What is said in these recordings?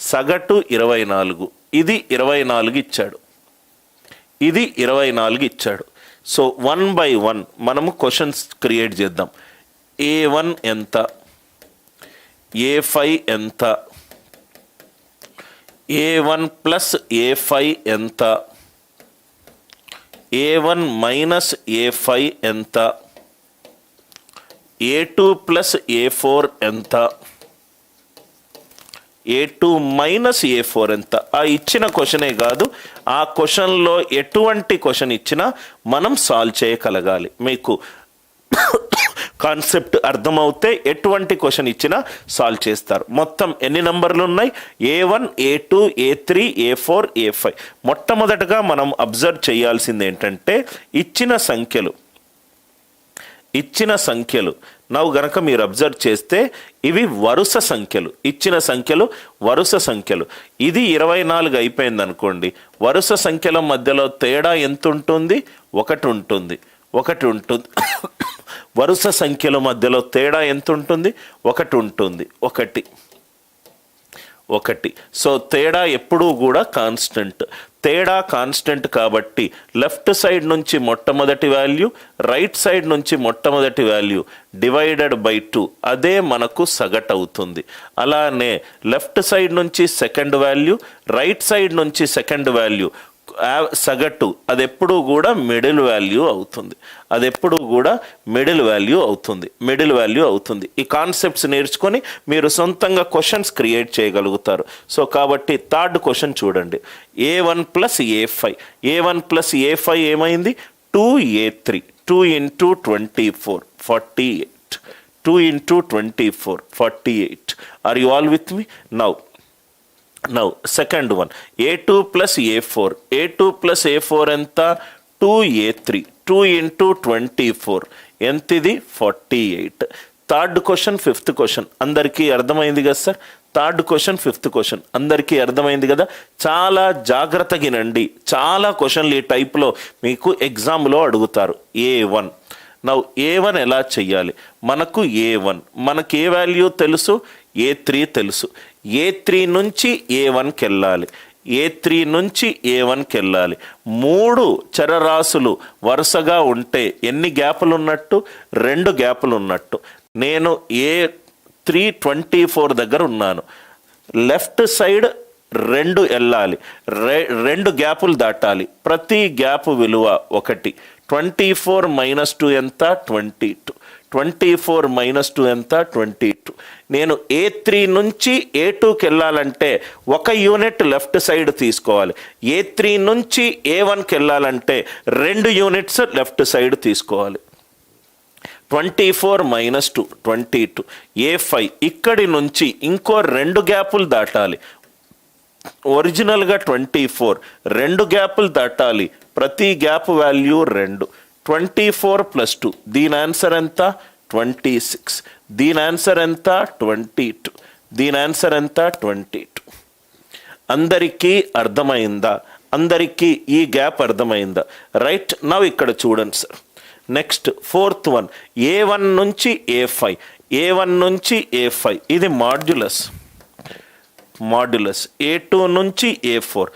సగటు 24, ఇది 24 ఇచ్చాడు, ఇది 24 ఇచ్చాడు. సో 1/1 మనము క్వశ్చన్స్ క్రియేట్ చేద్దాం. A1 ఎంత, A5 ఎంత, A1 ప్లస్ A5 ఎంత, A1 మైనస్ A5 ఎంత, A2 ప్లస్ A4 ఎంత, A2 మైనస్ A4 ఎంత. ఆ ఇచ్చిన క్వశ్చనే కాదు, ఆ క్వశ్చన్లో ఎటువంటి క్వశ్చన్ ఇచ్చినా మనం సాల్వ్ చేయగలగాలి. మీకు కాన్సెప్ట్ అర్థమవుతే ఎటువంటి క్వశ్చన్ ఇచ్చినా సాల్వ్ చేస్తారు. మొత్తం ఎన్ని నంబర్లు ఉన్నాయి? A1, A2, A3, A4, A5. మొట్టమొదటగా మనం అబ్జర్వ్ చేయాల్సింది ఏంటంటే ఇచ్చిన సంఖ్యలు నవ్వు గనక మీరు అబ్జర్వ్ చేస్తే ఇవి వరుస సంఖ్యలు, ఇచ్చిన సంఖ్యలు వరుస సంఖ్యలు. ఇది 24 అయిపోయింది అనుకోండి, వరుస సంఖ్యల మధ్యలో తేడా ఎంత ఉంటుంది? 1 ఉంటుంది, 1 ఉంటుంది. వరుస సంఖ్యల మధ్యలో తేడా ఎంత ఉంటుంది? 1 ఉంటుంది, 1. సో తేడా ఎప్పుడూ కూడా కాన్స్టెంట్. తేడా కాన్స్టెంట్ కాబట్టి లెఫ్ట్ సైడ్ నుంచి మొట్టమొదటి వాల్యూ, రైట్ సైడ్ నుంచి మొట్టమొదటి వాల్యూ డివైడెడ్ బై 2, అదే మనకు సగటు అవుతుంది. అలానే లెఫ్ట్ సైడ్ నుంచి సెకండ్ వాల్యూ, రైట్ సైడ్ నుంచి సెకండ్ వాల్యూ సగటు, అది ఎప్పుడూ కూడా మిడిల్ వాల్యూ అవుతుంది, అది ఎప్పుడూ కూడా మిడిల్ వాల్యూ అవుతుంది. ఈ కాన్సెప్ట్స్ నేర్చుకొని మీరు సొంతంగా క్వశ్చన్స్ క్రియేట్ చేయగలుగుతారు. సో కాబట్టి థర్డ్ క్వశ్చన్ చూడండి. A1 plus A5, A1 plus A5 ఏమైంది? 2A3, 2 into 24, 48, 2 into 24, 48. Are you all with me? Now second one, A2 plus A4, A2 plus A4 ఎంత? 2A3, 2 into 24 ఎంతిది? 48. Third question, fifth question అందరికీ అర్థమైంది కదా sir? Third question, fifth question అందరికీ అర్థమైంది కదా? చాలా జాగ్రత్తగా వినండి, చాలా క్వశ్చన్లు ఈ టైప్లో మీకు ఎగ్జామ్లో అడుగుతారు. A1, A1 ఎలా చెయ్యాలి? మనకు A1, మనకు ఏ వాల్యూ తెలుసు? A3 తెలుసు. A3 నుంచి A1కి వెళ్ళాలి, A3 నుంచి A1కి వెళ్ళాలి. 3 చరరాశులు వరుసగా ఉంటే ఎన్ని గ్యాపులు ఉన్నట్టు? 2 గ్యాపులు ఉన్నట్టు. నేను A3 24 దగ్గర ఉన్నాను, లెఫ్ట్ సైడ్ 2 వెళ్ళాలి, 2 గ్యాపులు దాటాలి, ప్రతి గ్యాప్ విలువ 1. 24 మైనస్ 2 ఎంత? 22. 24 మైనస్ 2 ఎంత? 22. నేను A3 నుంచి A2కి వెళ్ళాలంటే 1 యూనిట్ లెఫ్ట్ సైడ్ తీసుకోవాలి. A3 నుంచి A1కి వెళ్ళాలంటే 2 యూనిట్స్ లెఫ్ట్ సైడ్ తీసుకోవాలి. 24 మైనస్ 2, 22. A5 ఇక్కడి నుంచి ఇంకో 2 గ్యాపులు దాటాలి. ఒరిజినల్గా 24, 2 గ్యాపులు దాటాలి, ప్రతి గ్యాప్ వాల్యూ 2. 24 ప్లస్ 2, దీని ఆన్సర్ ఎంత? 26. దీని ఆన్సర్ ఎంత? 22. దీని ఆన్సర్ ఎంత? 22. అందరికీ అర్థమైందా? అందరికీ ఈ గ్యాప్ అర్థమైందా? రైట్. నవ్ ఇక్కడ చూడండి sir. Next fourth one, A1 నుంచి A5, A1 నుంచి A5 ఇది మాడ్యులస్. A2 నుంచి A4,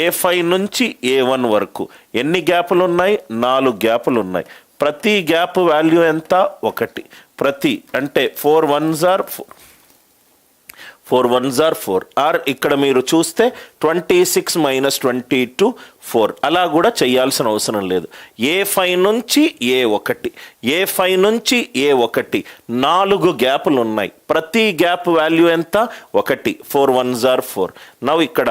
A5 నుంచి A1 వరకు ఎన్ని గ్యాపులు ఉన్నాయి? 4 గ్యాపులు ఉన్నాయి. ప్రతి గ్యాప్ వాల్యూ ఎంత? 1. ప్రతి అంటే 4 1s are 4, 4 1s are 4. Are ఇక్కడ మీరు చూస్తే 26 మైనస్ 22 4. అలా కూడా చేయాల్సిన అవసరం లేదు. A5 నుంచి A1, A5 నుంచి A1 4 గ్యాపులు ఉన్నాయి. ప్రతి గ్యాప్ వాల్యూ ఎంత? 1. 4 1s are 4. నవ్ ఇక్కడ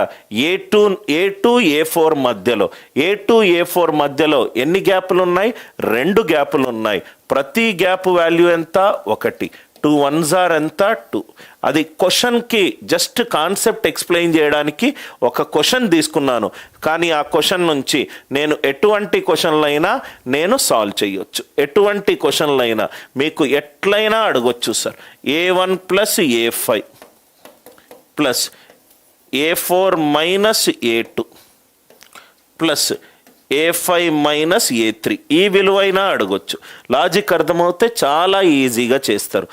A2 A4 మధ్యలో, A2 A4 మధ్యలో ఎన్ని గ్యాపులు ఉన్నాయి? 2 గ్యాపులు ఉన్నాయి. ప్రతి గ్యాప్ వాల్యూ ఎంత? 1. 2 1s are ఎంత? 2. అది క్వశ్చన్కి జస్ట్ కాన్సెప్ట్ ఎక్స్ప్లెయిన్ చేయడానికి ఒక క్వశ్చన్ తీసుకున్నాను, కానీ ఆ క్వశ్చన్ నుంచి నేను ఎటువంటి క్వశ్చన్లైనా నేను సాల్వ్ చేయొచ్చు. ఎటువంటి క్వశ్చన్లైనా మీకు ఎట్లయినా అడగొచ్చు sir. A1 plus A5 plus A4 minus A2 plus A5 minus A3 ఈ విలువైనా అడగొచ్చు. లాజిక్ అర్థమవుతే చాలా ఈజీగా చేస్తారు.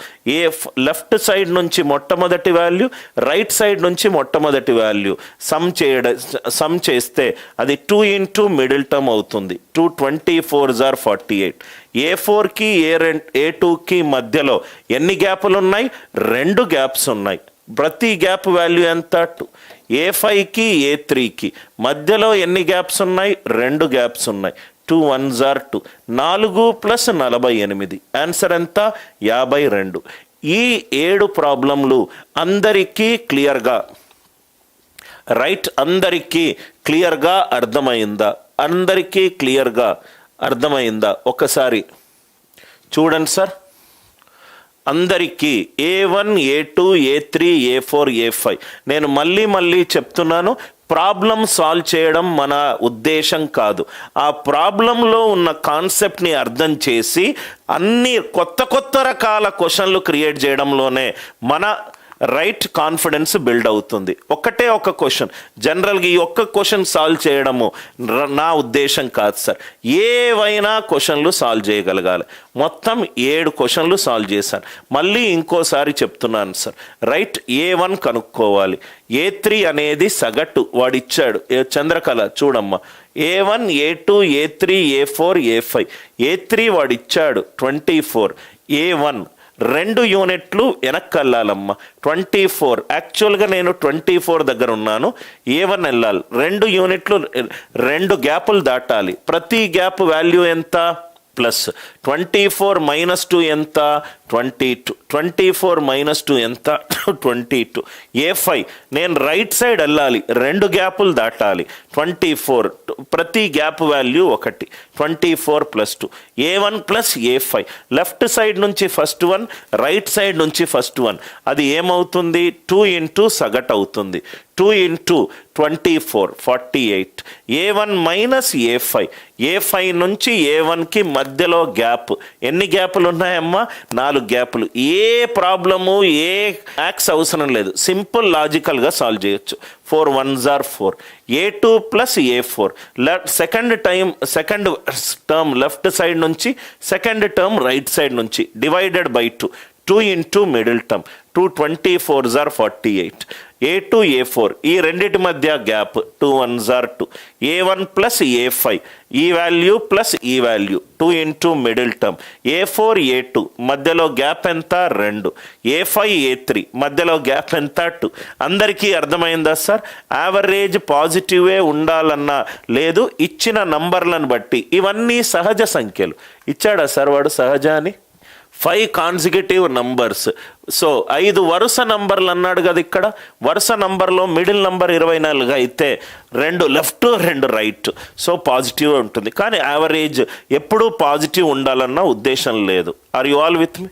లెఫ్ట్ సైడ్ నుంచి మొట్టమొదటి వాల్యూ, రైట్ సైడ్ నుంచి మొట్టమొదటి వాల్యూ సమ్ చేస్తే అది 2 ఇంటూ మిడిల్ టర్మ్ అవుతుంది. 2 24s are 48. A4కి A2కి మధ్యలో ఎన్ని గ్యాపులు ఉన్నాయి? 2 గ్యాప్స్ ఉన్నాయి. ప్రతి గ్యాప్ వాల్యూ ఎంత? 2. A5కి A3కి మధ్యలో ఎన్ని గ్యాప్స్ ఉన్నాయి? 2 గ్యాప్స్ ఉన్నాయి. 2 1s are 2. 4 ప్లస్ 48. ఆన్సర్ ఎంత? 52. ఈ 7 ప్రాబ్లంలు అందరికీ క్లియర్గా రైట్, అందరికీ క్లియర్గా అర్థమైందా? అందరికీ క్లియర్గా అర్థమైందా? ఒకసారి చూడండి సార్. అందరికీ A1 A2 A3 A4 A5 నేను మళ్ళీ చెప్తున్నాను, ప్రాబ్లం సాల్వ్ చేయడం మన ఉద్దేశం కాదు. ఆ ప్రాబ్లంలో ఉన్న కాన్సెప్ట్ని అర్థం చేసి అన్ని కొత్త రకాల క్వశ్చన్లు క్రియేట్ చేయడంలోనే మన రైట్ కాన్ఫిడెన్స్ బిల్డ్ అవుతుంది. ఒకటే ఒక క్వశ్చన్, జనరల్గా ఈ ఒక్క క్వశ్చన్ సాల్వ్ చేయడము నా ఉద్దేశం కాదు సార్. ఏవైనా క్వశ్చన్లు సాల్వ్ చేయగలగాలి. మొత్తం 7 క్వశ్చన్లు సాల్వ్ చేశాను. మళ్ళీ ఇంకోసారి చెప్తున్నాను సార్. రైట్, A1 కనుక్కోవాలి. A3 అనేది సగటు వాడిచ్చాడు. చంద్రకళ చూడమ్మా, A1 A2 A3 A4 A5. A3 వాడిచ్చాడు 24. A1 2 యూనిట్లు వెనక్కి వెళ్ళాలమ్మా. 24 యాక్చువల్గా నేను 24 దగ్గర ఉన్నాను. A1 వెళ్ళాలి. 2 యూనిట్లు 2 గ్యాపులు దాటాలి. ప్రతి గ్యాప్ వాల్యూ ఎంత? ప్లస్ 24 మైనస్ 2 ఎంత? 22. 24 మైనస్ 2 ఎంత? 22. A5 నేను రైట్ సైడ్ వెళ్ళాలి. 2 గ్యాపులు దాటాలి. 24 ప్రతి gap value 1. 24 plus 2. A1 plus A5 left side నుంచి ఫస్ట్ 1, రైట్ సైడ్ నుంచి ఫస్ట్ 1. అది ఏమవుతుంది? 2 ఇంటూ సగటు అవుతుంది. 2 into 24 48. A1 minus A5. A5 నుంచి A1కి మధ్యలో గ్యాప్ ఎన్ని గ్యాపులు ఉన్నాయమ్మా? 4 గ్యాపులు. ఏ ప్రాబ్లము ఏ యాక్స్ అవసరం లేదు, సింపుల్ లాజికల్గా సాల్వ్ చేయొచ్చు. 4 1s are 4. A2 plus A4 second term left side నుంచి, సెకండ్ టర్మ్ రైట్ సైడ్ నుంచి, divided by 2. 2 into middle term. 2 24s are 48. A2 A4 ఈ రెండిటి మధ్య gap 2 1s are 2. A1 plus A5 ఈ వాల్యూ ప్లస్ ఈ value 2 into middle term. A4 A2 మధ్యలో gap ఎంత? 2. A5 A3 మధ్యలో గ్యాప్ ఎంత? 2. అందరికీ అర్థమైందా సార్? యావరేజ్ పాజిటివే ఉండాలన్నా లేదు, ఇచ్చిన నంబర్లను బట్టి. ఇవన్నీ సహజ సంఖ్యలు. ఇచ్చాడా సార్ వాడు సహజ అని? 5 కాన్సిక్యూటివ్ నంబర్స్. సో 5 వరుస నంబర్లు అన్నాడు కదా ఇక్కడ. వరుస నంబర్లో మిడిల్ నంబర్ 24 అయితే 2 లెఫ్ట్ 2 రైట్. సో పాజిటివ్ ఉంటుంది. కానీ యావరేజ్ ఎప్పుడూ పాజిటివ్ ఉండాలన్న ఉద్దేశం లేదు. Are you all with me?